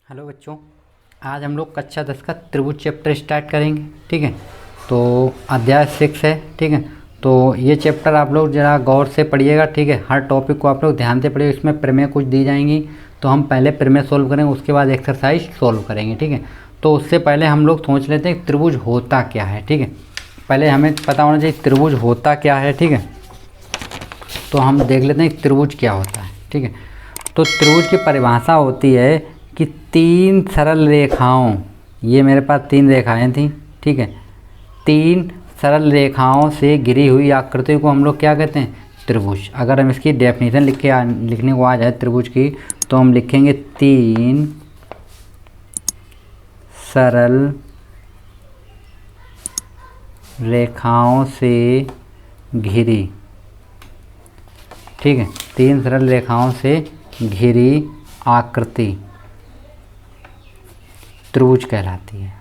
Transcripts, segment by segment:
Hello बच्चों, आज हम लोग कक्षा 10 का त्रिभुज चैप्टर स्टार्ट करेंगे। ठीक है, तो अध्याय 6 है। ठीक है, तो ये चैप्टर आप लोग ज़रा गौर से पढ़िएगा। ठीक है, हर टॉपिक को आप लोग ध्यान से पढ़िए। इसमें प्रमेय कुछ दी जाएंगी, तो हम पहले प्रमेय सोल्व करेंगे, उसके बाद एक्सरसाइज सोल्व करेंगे। ठीक है, तो उससे पहले हम लोग सोच लेते हैं त्रिभुज होता क्या है। ठीक है, पहले हमें पता होना चाहिए त्रिभुज होता क्या है। ठीक है, तो हम देख लेते हैं त्रिभुज क्या होता है। ठीक है, तो त्रिभुज की परिभाषा होती है कि तीन सरल रेखाओं, ये मेरे पास तीन रेखाएं थी। ठीक है, तीन सरल रेखाओं से घिरी हुई आकृति को हम लोग क्या कहते हैं? त्रिभुज। अगर हम इसकी डेफिनेशन लिखने को आ जाए त्रिभुज की, तो हम लिखेंगे तीन सरल रेखाओं से घिरी। ठीक है, तीन सरल रेखाओं से घिरी आकृति त्रिभुज कहलाती है।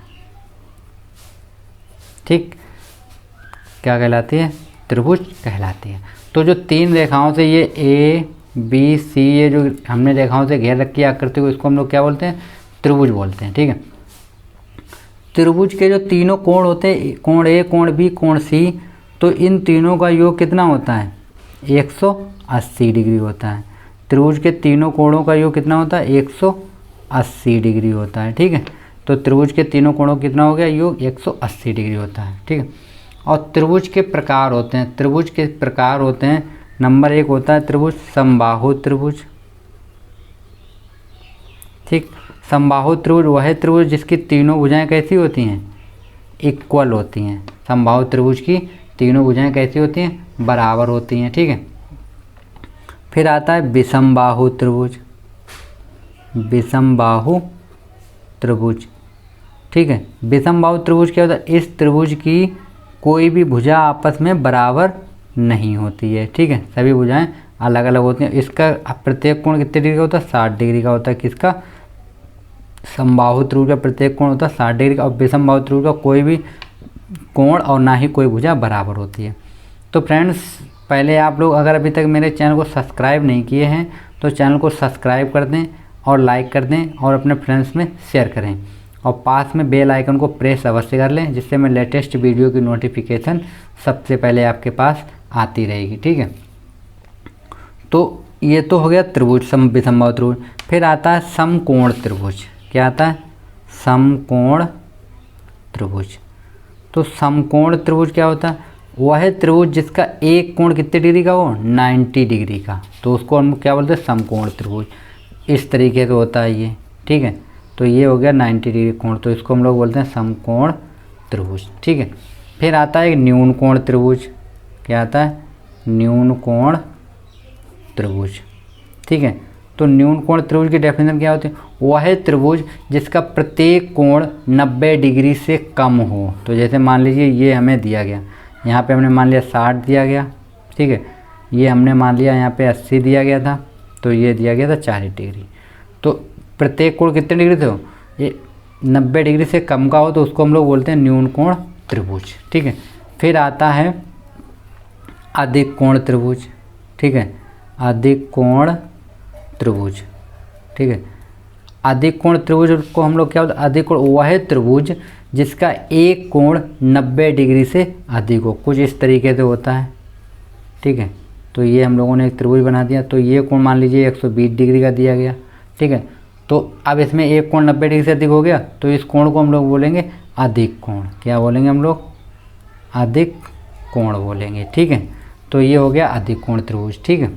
ठीक, क्या कहलाती है? त्रिभुज कहलाती है। तो जो तीन रेखाओं से ये ए बी सी, ये जो हमने रेखाओं से घेर रखी है आकृति को, इसको हम लोग क्या बोलते हैं? त्रिभुज बोलते हैं। ठीक है, त्रिभुज के जो तीनों कोण होते हैं, कोण ए, कोण बी, कोण सी, तो इन तीनों का योग कितना होता है? 180 डिग्री होता है। त्रिभुज के तीनों कोणों का योग कितना होता है? 180 डिग्री होता है। ठीक है, तो त्रिभुज के तीनों कोणों कितना हो गया? योग 180 डिग्री होता है। ठीक है, और त्रिभुज के प्रकार होते हैं। त्रिभुज के प्रकार होते हैं, नंबर 1 होता है त्रिभुज समबाहु त्रिभुज। ठीक, समबाहु त्रिभुज वह है त्रिभुज जिसकी तीनों भुजाएं कैसी होती हैं? इक्वल होती हैं। समबाहु त्रिभुज की तीनों भुजाएं कैसी होती हैं? बराबर होती हैं। ठीक है, फिर आता है विषमबाहु त्रिभुज। विषमबाहु त्रिभुज। ठीक है, विषमबाहु त्रिभुज क्या होता है? इस त्रिभुज की कोई भी भुजा आपस में बराबर नहीं होती है। ठीक है, सभी भुजाएं अलग अलग होती हैं। इसका प्रत्येक कोण कितने डिग्री का होता है? 60 डिग्री का होता है। किसका? समबाहु त्रिभुज का प्रत्येक कोण होता है 60 डिग्री का, और विषमबाहु त्रिभुज का कोई भी कोण और ना ही कोई भुजा बराबर होती है। तो फ्रेंड्स, पहले आप लोग अगर अभी तक मेरे चैनल को सब्सक्राइब नहीं किए हैं तो चैनल को सब्सक्राइब कर दें और लाइक कर दें और अपने फ्रेंड्स में शेयर करें, और पास में बेल आइकन को प्रेस अवश्य कर लें, जिससे मैं लेटेस्ट वीडियो की नोटिफिकेशन सबसे पहले आपके पास आती रहेगी। ठीक है, तो ये तो हो गया त्रिभुज, विषमबाहु त्रिभुज। फिर आता है समकोण त्रिभुज। क्या आता है? समकोण त्रिभुज। तो समकोण त्रिभुज क्या होता है? वह त्रिभुज जिसका एक कोण कितने डिग्री का हो? 90 डिग्री का, तो उसको हम क्या बोलते हैं? समकोण त्रिभुज। इस तरीके से होता है ये। ठीक है, तो ये हो गया 90 डिग्री कोण, तो इसको हम लोग बोलते हैं समकोण त्रिभुज। ठीक है, फिर आता है एक न्यून कोण त्रिभुज। क्या आता है? न्यून कोण त्रिभुज। ठीक है, तो न्यून कोण त्रिभुज की डेफिनेशन क्या होती है? वह त्रिभुज जिसका प्रत्येक कोण 90 डिग्री से कम हो। तो जैसे मान लीजिए ये हमें दिया गया, यहाँ पे हमने मान लिया 60 दिया गया। ठीक है, ये हमने मान लिया यहाँ पे 80 दिया गया था, तो ये दिया गया था 40 डिग्री। तो प्रत्येक कोण कितने डिग्री से हो? ये 90 डिग्री से कम का हो, तो उसको हम लोग बोलते हैं न्यून कोण त्रिभुज। ठीक है, फिर आता है अधिक कोण त्रिभुज। ठीक है, अधिक कोण त्रिभुज। ठीक है, अधिक कोण त्रिभुज को हम लोग क्या बोलते हैं? अधिक कोण वह त्रिभुज जिसका एक कोण 90 डिग्री से अधिक हो। कुछ इस तरीके से होता है। ठीक है, तो ये हम लोगों ने एक त्रिभुज बना दिया, तो ये कोण मान लीजिए 120 डिग्री का दिया गया। ठीक है, तो अब इसमें एक कोण 90 डिग्री से अधिक हो गया, तो इस कोण को हम लोग बोलेंगे अधिक कोण। क्या बोलेंगे हम लोग? अधिक कोण बोलेंगे। ठीक है, तो ये हो गया अधिक कोण त्रिभुज। ठीक है,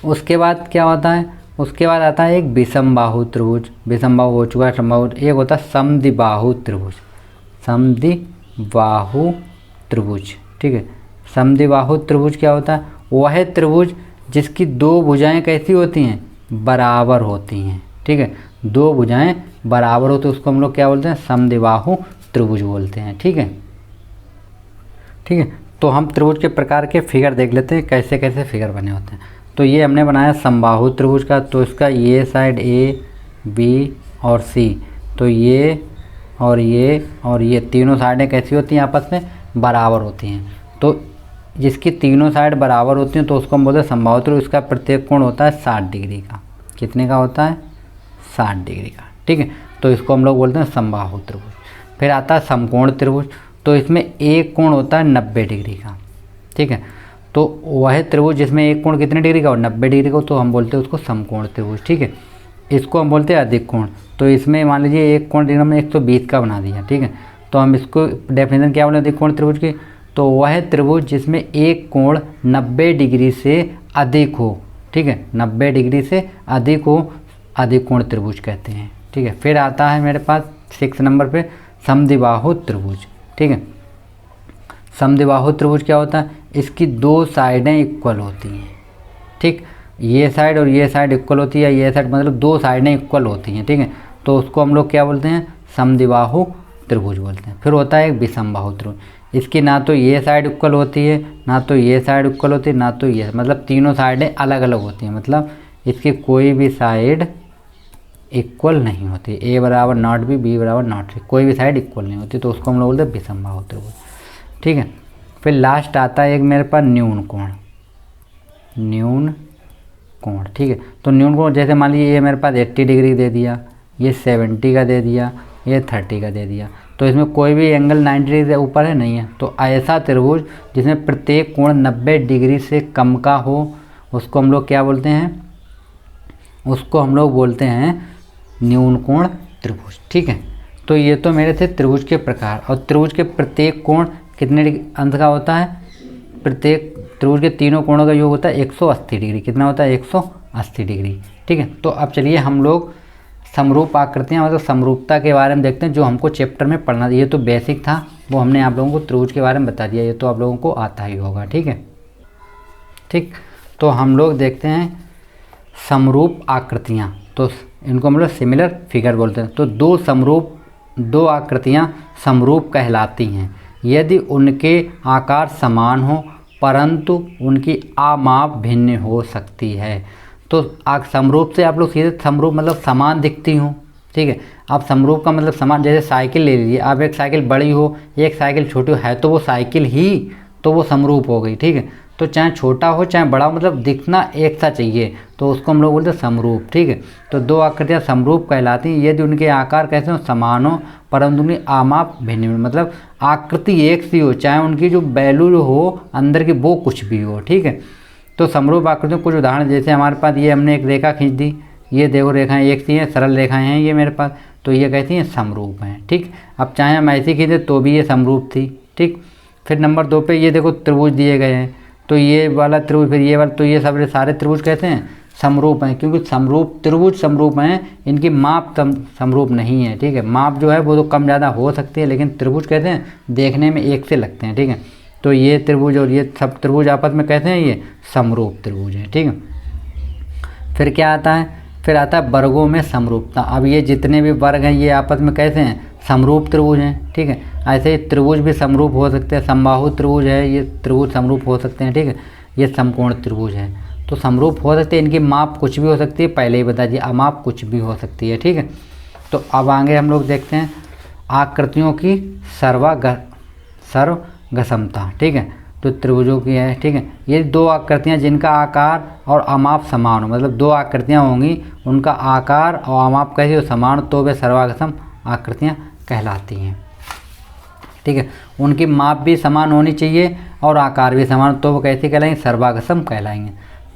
उसके बाद क्या होता है? उसके बाद आता है एक विषमबाहु त्रिभुज। विषमबाहु हो चुका है, समबाहु। एक होता है समद्विबाहु त्रिभुज। समद्विबाहु त्रिभुज। ठीक है, समद्विबाहु त्रिभुज क्या होता है? वह त्रिभुज जिसकी दो भुजाएं कैसी होती हैं? बराबर होती हैं। ठीक है, दो भुजाएं बराबर होती है, उसको हम लोग क्या बोलते हैं? समद्विबाहु त्रिभुज बोलते हैं। ठीक है, ठीक है, तो हम त्रिभुज के प्रकार के फिगर देख लेते हैं, कैसे कैसे फिगर बने होते हैं। तो ये हमने बनाया समबाहु त्रिभुज का, तो इसका ये साइड ए बी और सी, तो ये और ये तीनों साइडें कैसी होती हैं? आपस में बराबर होती हैं। तो जिसकी तीनों साइड बराबर होती हैं तो उसको हम बोलते हैं समबाहु त्रिभुज। इसका प्रत्येक कोण होता है 60 डिग्री का। कितने का होता है? 60 डिग्री का, ठीक है। तो इसको हम लोग बोलते हैं समबाहु त्रिभुज। फिर आता है समकोण त्रिभुज, तो इसमें एक कोण होता है 90 डिग्री का, ठीक है। तो वह त्रिभुज जिसमें एक कोण कितने डिग्री का हो, 90 डिग्री का, तो हम बोलते हैं उसको समकोण त्रिभुज, ठीक है। इसको हम बोलते हैं अधिक कोण। तो इसमें मान लीजिए एक कोण हमने 120 का बना दिया, ठीक है। तो हम इसको डेफिनेशन क्या बोले अधिक कोण त्रिभुज की, तो वह त्रिभुज जिसमें एक कोण 90 डिग्री से अधिक हो, ठीक है, 90 डिग्री से अधिक हो, अधिक कोण त्रिभुज कहते हैं, ठीक है। फिर आता है मेरे पास 6 नंबर पे समद्विबाहु त्रिभुज, ठीक है। समद्विबाहु त्रिभुज क्या होता है, इसकी दो साइडें इक्वल होती हैं, ठीक। ये साइड और ये साइड इक्वल होती है, ये साइड मतलब दो साइडें इक्वल होती हैं, ठीक है। तो उसको हम लोग क्या बोलते हैं, समद्विबाहु त्रिभुज बोलते हैं। फिर होता है एक विषमबाहु त्रिभुज, इसकी ना तो ये साइड इक्वल होती है, ना तो ये साइड इक्वल होती है, ना तो ये, मतलब तीनों साइडें अलग अलग होती हैं, मतलब इसकी कोई भी साइड इक्वल नहीं होती, ए बराबर नॉट बी, बी बराबर नॉट सी, कोई भी साइड इक्वल नहीं होती, तो उसको हम लोग बोलते हैं विषमबाहु त्रिभुज, ठीक है। फिर लास्ट आता है एक मेरे पास न्यून कोण, न्यून कोण, ठीक है। तो न्यून कोण जैसे मान लीजिए ये मेरे पास 80 डिग्री दे दिया, ये 70 का दे दिया, ये 30 का दे दिया, तो इसमें कोई भी एंगल 90 डिग्री से ऊपर है नहीं है। तो ऐसा त्रिभुज जिसमें प्रत्येक कोण 90 डिग्री से कम का हो, उसको हम लोग क्या बोलते हैं, उसको हम लोग बोलते हैं न्यून कोण त्रिभुज, ठीक है। तो ये तो मेरे थे त्रिभुज के प्रकार। और त्रिभुज के प्रत्येक कोण कितने अंश का होता है, प्रत्येक त्रिभुज के तीनों कोणों का योग होता है 180 डिग्री। कितना होता है, 180 डिग्री, ठीक है। तो अब चलिए हम लोग समरूप आकृतियाँ मतलब समरूपता के बारे में देखते हैं, जो हमको चैप्टर में पढ़ना, ये तो बेसिक था, वो हमने आप लोगों को त्रिभुज के बारे में बता दिया, ये तो आप लोगों को आता ही होगा, ठीक है, ठीक। तो हम लोग देखते हैं समरूप आकृतियाँ, तो इनको हम लोग सिमिलर फिगर बोलते हैं। तो दो आकृतियाँ समरूप कहलाती हैं यदि उनके आकार समान हो परंतु उनकी आमाप भिन्न हो सकती है। तो समरूप से आप लोग सीधे समरूप मतलब समान दिखती हो, ठीक है। आप समरूप का मतलब समान, जैसे साइकिल ले लीजिए, आप एक साइकिल बड़ी हो एक साइकिल छोटी हो, है तो वो साइकिल ही, तो वो समरूप हो गई, ठीक है। तो चाहे छोटा हो चाहे बड़ा हो, मतलब दिखना एक सा चाहिए, तो उसको हम लोग बोलते हैं समरूप, ठीक है। तो दो आकृतियाँ समरूप कहलाती हैं यदि उनके आकार कैसे हो, समान हो परंतु उनकी आमाप भिन्न, मतलब आकृति एक सी हो, चाहे उनकी जो वैल्यू हो अंदर की वो कुछ भी हो, ठीक है। तो समरूप आकृतियों कुछ उदाहरण, जैसे हमारे पास ये हमने एक रेखा खींच दी, ये देखो रेखाएं एक सी हैं, सरल रेखाएं हैं ये मेरे पास, तो ये कहती हैं समरूप हैं, ठीक। अब चाहे हम ऐसी खींचे तो भी ये समरूप थी, ठीक। फिर नंबर 2 पे ये देखो त्रिभुज दिए गए हैं, तो ये वाला त्रिभुज फिर ये वाला, तो ये सब सारे त्रिभुज कहते हैं समरूप हैं, क्योंकि समरूप त्रिभुज समरूप हैं, इनकी माप समरूप नहीं है, ठीक है। माप जो है वो तो कम ज़्यादा हो सकती है, लेकिन त्रिभुज कहते हैं देखने में एक से लगते हैं, ठीक है। तो ये त्रिभुज और ये सब त्रिभुज आपस में कहते हैं ये समरूप त्रिभुज है, ठीक है। फिर क्या आता है, फिर आता है वर्गों में समरूपता। अब ये जितने भी वर्ग हैं ये आपस में कैसे हैं, समरूप त्रिभुज हैं, ठीक है। ऐसे ही त्रिभुज भी समरूप हो सकते हैं, समबाहु त्रिभुज है, ये त्रिभुज समरूप हो सकते हैं, ठीक है। ये समकोण त्रिभुज है, तो समरूप हो सकते हैं, इनकी माप कुछ भी हो सकती है, पहले ही बता दिए, अमाप कुछ भी हो सकती है, ठीक है। तो अब आगे हम लोग देखते हैं आकृतियों की सर्वगसमता, ठीक है। तो त्रिभुजों की है, ठीक है। ये दो आकृतियाँ जिनका आकार और अमाप समान हो, मतलब दो आकृतियाँ होंगी उनका आकार और अमाप कैसे हो, समान, तो वे सर्वागसम आकृतियाँ कहलाती हैं, ठीक है। उनकी माप भी समान होनी चाहिए और आकार भी समान, तो वो कैसे कहलाएंगे, सर्वागसम कहलाएंगे।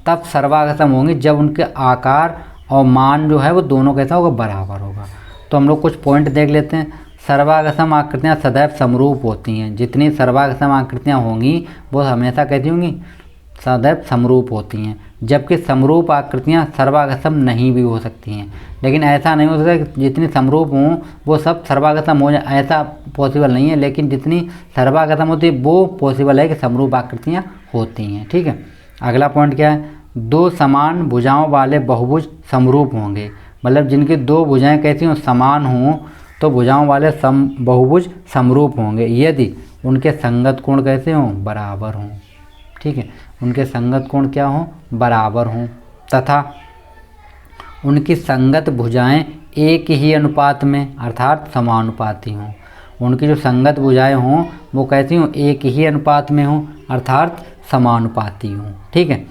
तब सर्वागसम होंगे जब उनके आकार और मान जो है वो दोनों कैसा होगा, बराबर होगा। तो हम लोग कुछ पॉइंट देख लेते हैं। सर्वागसम आकृतियाँ सदैव समरूप होती हैं, जितनी सर्वागसम आकृतियाँ होंगी वो हमेशा कैसी होंगी, सदैव समरूप होती हैं, जबकि समरूप आकृतियाँ सर्वागसम नहीं भी हो सकती हैं। लेकिन ऐसा नहीं हो सकता कि जितनी समरूप हों वो सब सर्वागसम हो जाए, ऐसा पॉसिबल नहीं है, लेकिन जितनी सर्वागसम होती है वो पॉसिबल है कि समरूप आकृतियाँ होती हैं, ठीक है। अगला पॉइंट क्या है, दो समान भुजाओं वाले बहुभुज समरूप होंगे, मतलब जिनकी दो भुजाएं कैसी हों, समान हों, तो भुजाओं वाले बहुभुज समरूप होंगे यदि उनके संगत कोण कैसे हों, बराबर हों, ठीक है। उनके संगत कोण क्या हों, बराबर हों, तथा उनकी संगत भुजाएं एक ही अनुपात में अर्थात समानुपाती हों। उनकी जो संगत भुजाएं हों वो कैसी हों, एक ही अनुपात में हों अर्थात समानुपाती हों, ठीक है।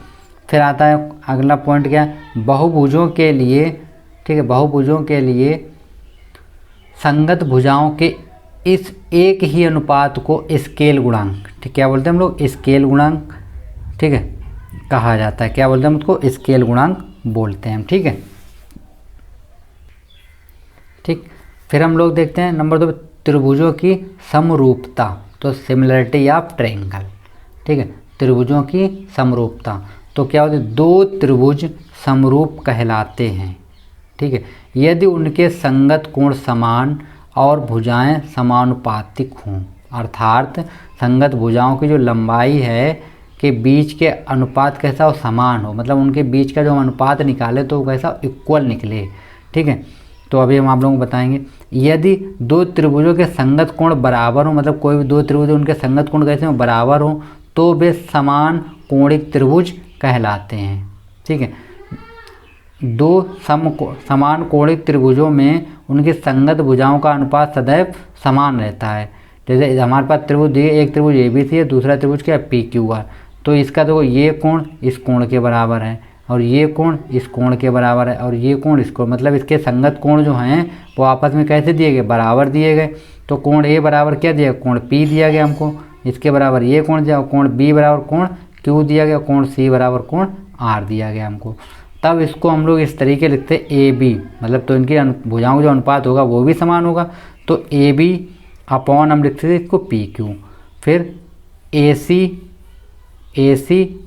फिर आता है अगला पॉइंट क्या है, बहुभुजों के लिए ठीक है। बहुभुजों के लिए संगत भुजाओं के इस एक ही अनुपात को स्केल गुणांक, ठीक, क्या बोलते हैं हम लोग, स्केल गुणांक, ठीक है, कहा जाता है। क्या बोलते हैं हम उसको, स्केल गुणांक बोलते हैं हम, ठीक है। ठीक, फिर हम लोग देखते हैं नंबर 2 त्रिभुजों की समरूपता, तो सिमिलरिटी ऑफ ट्रायंगल, ठीक है। त्रिभुजों की समरूपता, तो क्या होती है, दो त्रिभुज समरूप कहलाते हैं, ठीक है, यदि उनके संगत कोण समान और भुजाएं समानुपातिक हों, अर्थात संगत भुजाओं की जो लंबाई है के बीच के अनुपात कैसा हो, समान हो, मतलब उनके बीच का जो हम अनुपात निकाले तो वो कैसा इक्वल निकले, ठीक है। तो अभी हम आप लोगों को बताएंगे, यदि दो त्रिभुजों के संगत कोण बराबर हो, मतलब कोई भी दो त्रिभुज उनके संगत कोण कैसे हो, बराबर हो, तो वे समान कोणिक त्रिभुज कहलाते हैं, ठीक है। दो समान कोणिक त्रिभुजों में उनकी संगत भुजाओं का अनुपात सदैव समान रहता है। जैसे हमारे पास त्रिभुज दिए, एक त्रिभुज ABC है, दूसरा त्रिभुज क्या है, PQR, तो इसका देखो ये कोण इस कोण के बराबर है और ये कोण इस कोण के बराबर है और ये कोण इसको, मतलब इसके संगत कोण जो हैं वो आपस में कैसे दिए गए, बराबर दिए गए। तो कोण A बराबर क्या दिया, कोण P दिया गया हमको, इसके बराबर ये कोण दिया, कोण B बराबर कोण Q दिया गया, कोण C बराबर कोण R दिया गया हमको। तब इसको हम लोग इस तरीके लिखते हैं AB, मतलब तो इनकी भुजाओं का जो अनुपात होगा वो भी समान होगा, तो AB अपॉन हम लिखते थे इसको PQ, फिर AC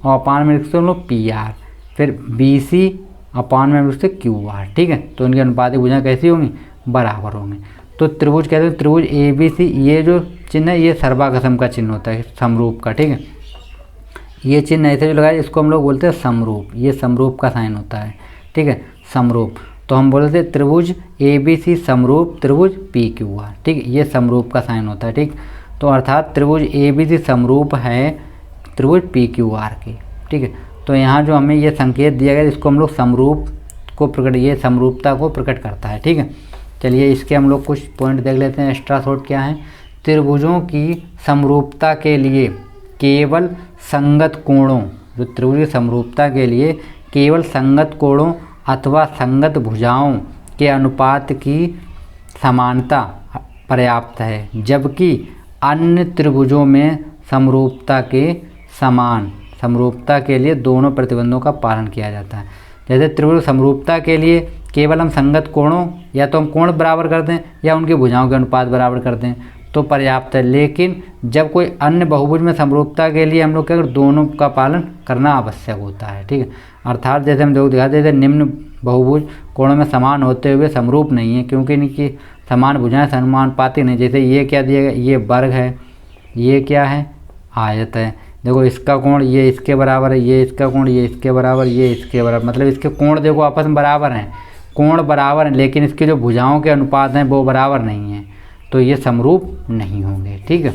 और अपान में लिखते हैं हम लोग PR, फिर BC अपान में लिखते हैं QR, ठीक है। तो इनकी अनुपातिक भुजाएं कैसी होंगी, बराबर होंगी। तो त्रिभुज कहते हैं, त्रिभुज ABC, ये जो चिन्ह है ये सर्वागसम का चिन्ह होता है, समरूप का, ठीक है। ये चिन्ह ऐसे जो लगाए इसको हम लोग बोलते हैं समरूप, ये समरूप का साइन होता है, ठीक है, समरूप। तो हम बोलते हैं त्रिभुज ABC समरूप त्रिभुज PQR, ठीक है, ये समरूप का साइन होता है, ठीक। तो अर्थात त्रिभुज ABC समरूप है त्रिभुज PQR की, ठीक है। तो यहाँ जो हमें ये संकेत दिया गया इसको हम लोग समरूप को प्रकट, ये समरूपता को प्रकट करता है, ठीक है। चलिए इसके हम लोग कुछ पॉइंट देख लेते हैं, एक्स्ट्रा शॉर्ट क्या है। त्रिभुजों की समरूपता के लिए केवल संगत कोणों, जो त्रिभुज की समरूपता के लिए केवल संगत कोणों अथवा संगत भुजाओं के अनुपात की समानता पर्याप्त है, जबकि अन्य त्रिभुजों में समरूपता के लिए दोनों प्रतिबंधों का पालन किया जाता है। जैसे त्रिभुज समरूपता के लिए केवल हम संगत कोणों या तो हम कोण बराबर कर दें या उनकी भुजाओं के अनुपात बराबर कर दें तो पर्याप्त है, लेकिन जब कोई अन्य बहुभुज में समरूपता के लिए हम लोग क्या करें, दोनों का पालन करना आवश्यक होता है, ठीक है। अर्थात जैसे हम लोग दिखाते थे, निम्न बहुभुज कोणों में समान होते हुए समरूप नहीं है क्योंकि इनकी समान भुजाएं समानुपाती नहीं। जैसे ये क्या दिया गया, ये वर्ग है, ये क्या है, आयत है। देखो इसका कोण ये इसके बराबर है, ये इसका कोण ये इसके बराबर, ये इसके बराबर, मतलब इसके कोण देखो आपस में बराबर हैं, कोण बराबर हैं, लेकिन इसके जो भुजाओं के अनुपात हैं वो बराबर नहीं हैं, तो ये समरूप नहीं होंगे, ठीक है।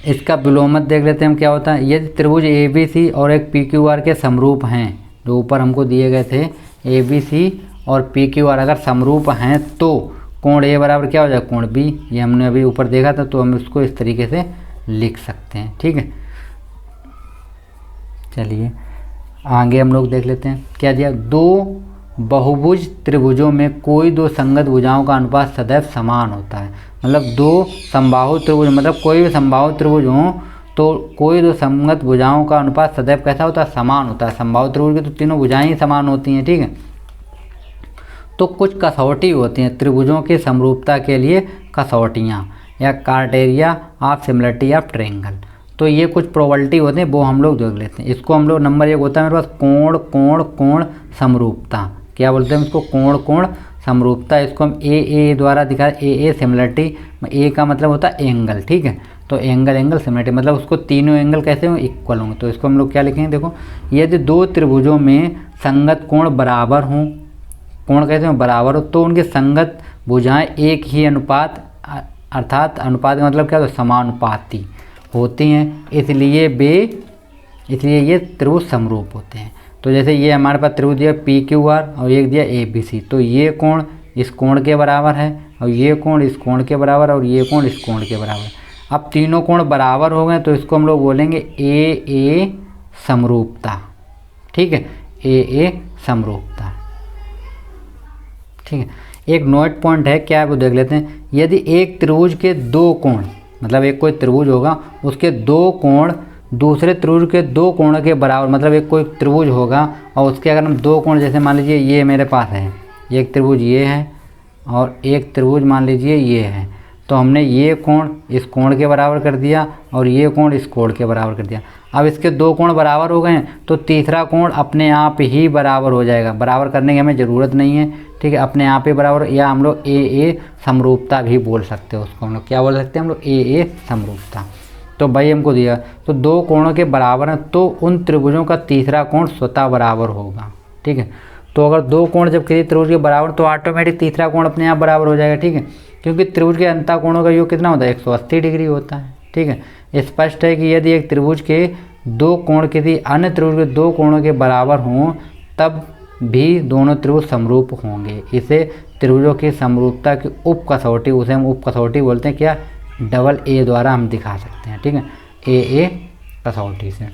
इसका विलोमत देख लेते हैं हम क्या होता है। यदि त्रिभुज ABC और एक PQR के समरूप हैं, जो ऊपर हमको दिए गए थे ABC और PQR अगर समरूप हैं तो कोण A बराबर क्या हो जाएगा, कोण B, ये हमने अभी ऊपर देखा था, तो हम इसको इस तरीके से लिख सकते हैं, ठीक है। चलिए आगे हम लोग देख लेते हैं क्या दिया, दो बहुभुज त्रिभुजों में कोई दो संगत भुजाओं का अनुपात सदैव समान होता है। मतलब दो समबाहु त्रिभुज, मतलब कोई भी समबाहु त्रिभुज हो तो कोई दो संगत भुजाओं का अनुपात सदैव कैसा होता है, समान होता है। समबाहु त्रिभुज की तो तीनों भुजाएं ही समान होती हैं, ठीक है। तो कुछ कसौटी होती हैं त्रिभुजों की समरूपता के लिए, कसौटियाँ या criteria of similarity of triangle. तो ये कुछ प्रोबेबिलिटी होते हैं, वो हम लोग देख लेते हैं। इसको हम लोग नंबर 1 होता है मेरे पास कोण समरूपता, क्या बोलते हैं इसको, कोण समरूपता। इसको हम ए द्वारा दिखा, ए सिमिलरिटी, ए का मतलब होता है एंगल, ठीक है। तो एंगल सिमिलरिटी मतलब उसको तीनों एंगल कैसे होंगे, इक्वल होंगे। तो इसको हम लोग क्या लिखेंगे, देखो यदि दो त्रिभुजों में संगत कोण बराबर हों, कोण कैसे हों, बराबर हो, तो उनके संगत भुजाएं एक ही अनुपात, अर्थात अनुपात का मतलब क्या होता है, समानुपाती होती हैं, इसलिए ये त्रिभुज समरूप होते हैं। तो जैसे ये हमारे पास त्रिभुज दिया PQR और एक दिया ABC, तो ये कोण इस कोण के बराबर है और ये कोण इस कोण के बराबर और ये कोण इस कोण के बराबर। अब तीनों कोण बराबर हो गए तो इसको हम लोग बोलेंगे AA समरूपता, ठीक है, AA समरूपता, ठीक है। एक नोट पॉइंट है, क्या है वो देख लेते हैं। यदि एक त्रिभुज के दो कोण, मतलब एक कोई त्रिभुज होगा उसके दो कोण दूसरे त्रिभुज के दो कोणों के बराबर, मतलब एक कोई त्रिभुज होगा और उसके अगर हम दो कोण, जैसे मान लीजिए ये मेरे पास है, एक त्रिभुज ये है और एक त्रिभुज मान लीजिए ये है, तो हमने ये कोण इस कोण के बराबर कर दिया और ये कोण इस कोण के बराबर कर दिया। अब इसके दो कोण बराबर हो गए हैं तो तीसरा कोण अपने आप ही बराबर हो जाएगा। बराबर करने की हमें ज़रूरत नहीं है, ठीक है, अपने आप ही बराबर, या हम लोग ए समरूपता भी बोल सकते हैं उसको। हम लोग क्या बोल सकते हैं, हम लोग ए समरूपता। तो भाई हमको दिया तो दो कोणों के बराबर हैं तो उन त्रिभुजों का तीसरा कोण स्वतः बराबर होगा, ठीक है। तो अगर दो कोण जब किसी त्रिभुज के बराबर तो ऑटोमेटिक तीसरा कोण अपने आप बराबर हो जाएगा, ठीक है, क्योंकि त्रिभुज के अंतः कोणों का योग कितना होता है, 180 डिग्री होता है, ठीक है। स्पष्ट है कि यदि एक त्रिभुज के दो कोण किसी अन्य त्रिभुज के दो कोणों के बराबर हों तब भी दोनों त्रिभुज समरूप होंगे। इसे त्रिभुजों की समरूपता की उप कसौटी, उसे हम उप कसौटी बोलते हैं, क्या, डबल ए द्वारा हम दिखा सकते हैं, ठीक है, ए कसौटी से।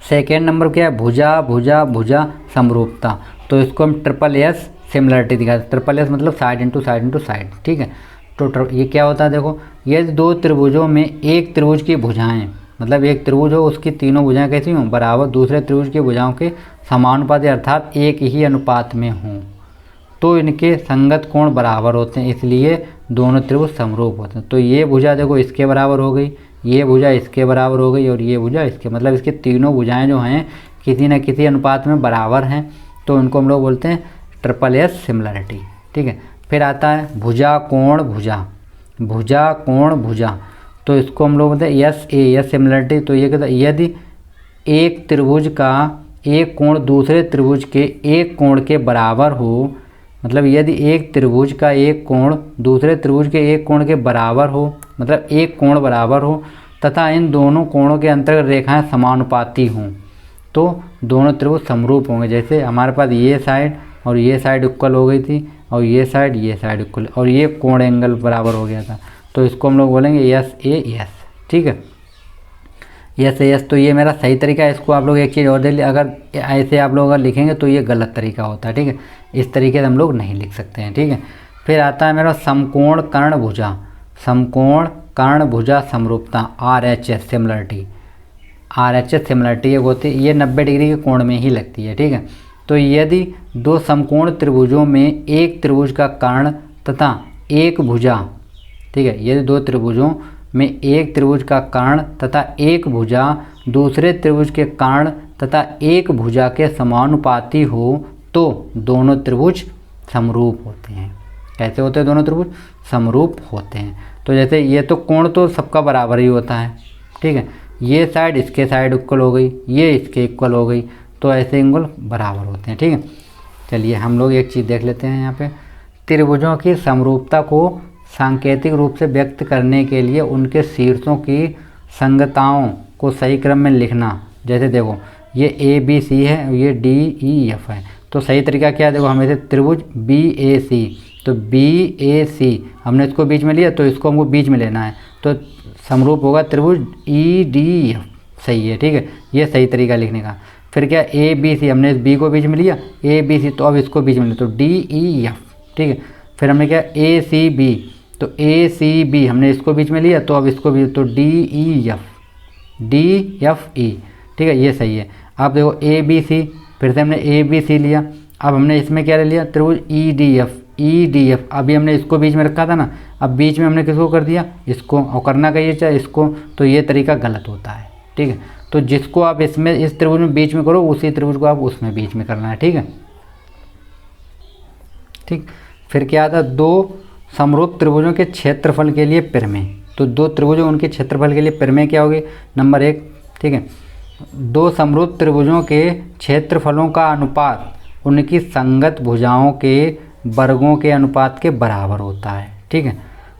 सेकेंड नंबर क्या है, भुजा भुजा भुजा समरूपता। तो इसको हम ट्रिपल एस सिमिलरिटी दिखाते हैं। ट्रिपल एस मतलब side into side into side, ठीक है। तो ये क्या होता है, देखो यदि दो त्रिभुजों में एक त्रिभुज की भुजाएं, मतलब एक त्रिभुज हो उसकी तीनों भुजाएं कैसी हों, बराबर, दूसरे त्रिभुज की भुजाओं के समानुपाती अर्थात एक ही अनुपात में हों तो इनके संगत कोण बराबर होते हैं, इसलिए दोनों त्रिभुज समरूप होते हैं। तो ये भुजा देखो इसके बराबर हो गई, ये भुजा इसके बराबर हो गई और ये भुजा इसके, मतलब इसके तीनों भुजाएं जो हैं किसी न किसी अनुपात में बराबर हैं, तो इनको हम लोग बोलते हैं ट्रिपल एस सिमिलरिटी, ठीक है। फिर आता है भुजा कोण भुजा, भुजा कोण भुजा, तो इसको हम लोग बोलते हैं एस सिमिलरिटी। तो ये कहता है यदि एक त्रिभुज का एक कोण दूसरे त्रिभुज के एक कोण के बराबर हो, मतलब यदि एक त्रिभुज का एक कोण दूसरे त्रिभुज के एक कोण के बराबर हो, मतलब एक कोण बराबर हो तथा इन दोनों कोणों के अंतर्गत रेखाएं समानुपाती हों तो दोनों त्रिभुज समरूप होंगे। जैसे हमारे पास ये साइड और ये साइड इक्वल हो गई थी और ये साइड इक्वल और ये कोण एंगल बराबर हो गया था, तो इसको हम लोग बोलेंगे एस, ठीक है, एस। तो ये मेरा सही तरीका है। इसको आप लोग एक चीज़ और देख लीजिए, अगर ऐसे आप लोग अगर लिखेंगे तो ये गलत तरीका होता है, ठीक है, इस तरीके से हम लोग नहीं लिख सकते हैं, ठीक है। फिर आता है मेरा समकोण कर्ण भुजा, समकोण कर्ण भुजा समरूपता, RHS सिमिलरिटी। RHS सिमिलरिटी एक होती है, ये 90 डिग्री के कोण में ही लगती है, ठीक है। तो यदि दो समकोण त्रिभुजों में एक त्रिभुज का कर्ण तथा एक भुजा, ठीक है, यदि दो त्रिभुजों में एक त्रिभुज का कर्ण तथा एक भुजा दूसरे त्रिभुज के कर्ण तथा एक भुजा के समानुपाती हो तो दोनों त्रिभुज समरूप होते हैं। कैसे होते हैं दोनों त्रिभुज, समरूप होते हैं। तो जैसे ये तो कोण तो सबका बराबर ही होता है, ठीक है, ये साइड इसके साइड इक्वल हो गई, ये इसके इक्वल हो गई, तो ऐसे एंगल बराबर होते हैं, ठीक है। चलिए हम लोग एक चीज़ देख लेते हैं यहाँ पे, त्रिभुजों की समरूपता को सांकेतिक रूप से व्यक्त करने के लिए उनके शीर्षों की संगताओं को सही क्रम में लिखना। जैसे देखो ये ABC है और ये DEF है, तो सही तरीका क्या है, देखो हमें से त्रिभुज BAC, तो BAC हमने इसको बीच में लिया तो इसको हमको बीच में लेना है, तो समरूप होगा त्रिभुज EDF, सही है, ठीक है, ये सही तरीका लिखने का। फिर क्या ABC, हमने इस B को बीच में लिया ABC, तो अब इसको बीच में लिया तो DEF, ठीक है। फिर हमने क्या ACB, तो ACB हमने इसको बीच में लिया तो अब इसको भी, तो DFE, ठीक है, ये सही है। अब देखो ABC, फिर से हमने ABC लिया, अब हमने इसमें क्या ले लिया, त्रिभुज EDF, अभी हमने इसको बीच में रखा था ना, अब बीच में हमने किसको कर दिया, इसको, और करना चाहिए चाहे इसको, तो ये तरीका गलत होता है, ठीक है। तो जिसको आप इसमें इस त्रिभुज में बीच में करो उसी त्रिभुज को आप उसमें बीच में करना है, ठीक है, ठीक। फिर क्या आता है, दो समरूप त्रिभुजों के क्षेत्रफल के लिए प्रमेय। तो दो त्रिभुजों उनके क्षेत्रफल के लिए प्रमेय क्या होगी, नंबर 1, ठीक है, दो समरूप त्रिभुजों के क्षेत्रफलों का अनुपात उनकी संगत भुजाओं के वर्गों के अनुपात के बराबर होता है, ठीक है।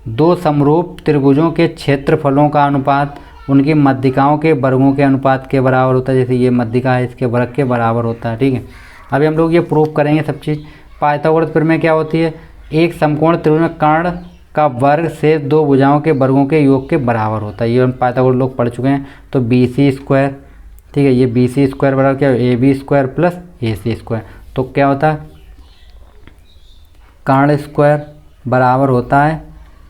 दो समरूप त्रिभुजों के क्षेत्रफलों का अनुपात उनकी मध्यिकाओं के वर्गों के अनुपात के बराबर होता है। जैसे ये मध्यिका है इसके वर्ग के बराबर होता है, ठीक है। अभी हम लोग ये प्रूव करेंगे सब चीज़। पाइथागोरस प्रमेय क्या होती है, एक समकोण त्रिभुज में कर्ण का वर्ग से दो भुजाओं के वर्गों के योग के बराबर होता है। ये हम पाइथागोरस लोग पढ़ चुके हैं। तो BC स्क्वायर, ठीक है, ये BC स्क्वायर बराबर क्या है, AB square plus AC square. तो क्या होता है, कर्ण स्क्वायर बराबर होता है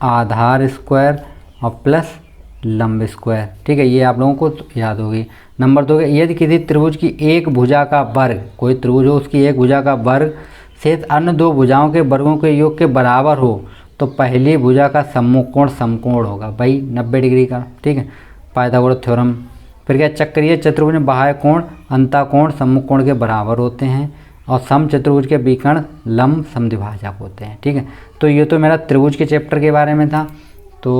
आधार स्क्वायर और प्लस लंब स्क्वायर। ठीक है, ये आप लोगों को याद होगी। नंबर 2 यदि किसी त्रिभुज की एक भुजा का वर्ग, कोई त्रिभुज हो उसकी एक भुजा का वर्ग शेष अन्य दो भुजाओं के वर्गों के योग के बराबर हो तो पहली भुजा का सम्मुख कोण समकोण होगा भाई 90 डिग्री का। ठीक है, पाइथागोरस थ्योरम। फिर क्या, चक्रीय चतुर्भुज में बाह्य कोण अंतःकोण सम्मुख कोण के बराबर होते हैं और सम चतुर्भुज के विकर्ण लंब समद्विभाजक होते हैं। ठीक है, तो ये तो मेरा त्रिभुज के चैप्टर के बारे में था। तो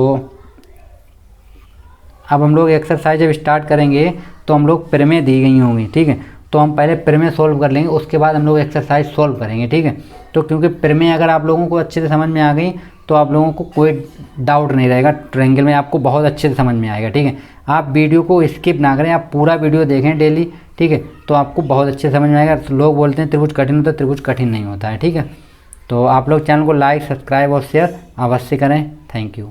अब हम लोग एक्सरसाइज जब स्टार्ट करेंगे तो हम लोग प्रमेय दी गई होंगी। ठीक है, तो हम पहले प्रमेय सॉल्व कर लेंगे, उसके बाद हम लोग एक्सरसाइज सॉल्व करेंगे। ठीक है, तो क्योंकि प्रमेय अगर आप लोगों को अच्छे से समझ में आ गई तो आप लोगों को कोई डाउट नहीं रहेगा, ट्रायंगल में आपको बहुत अच्छे से समझ में आएगा। ठीक है, आप वीडियो को स्किप ना करें, आप पूरा वीडियो देखें डेली। ठीक है, तो आपको बहुत अच्छे से समझ में आएगा। लोग बोलते हैं त्रिभुज कठिन होता है, त्रिभुज कठिन नहीं होता है। ठीक है, तो आप लोग चैनल को लाइक, सब्सक्राइब और शेयर अवश्य करें। Thank you.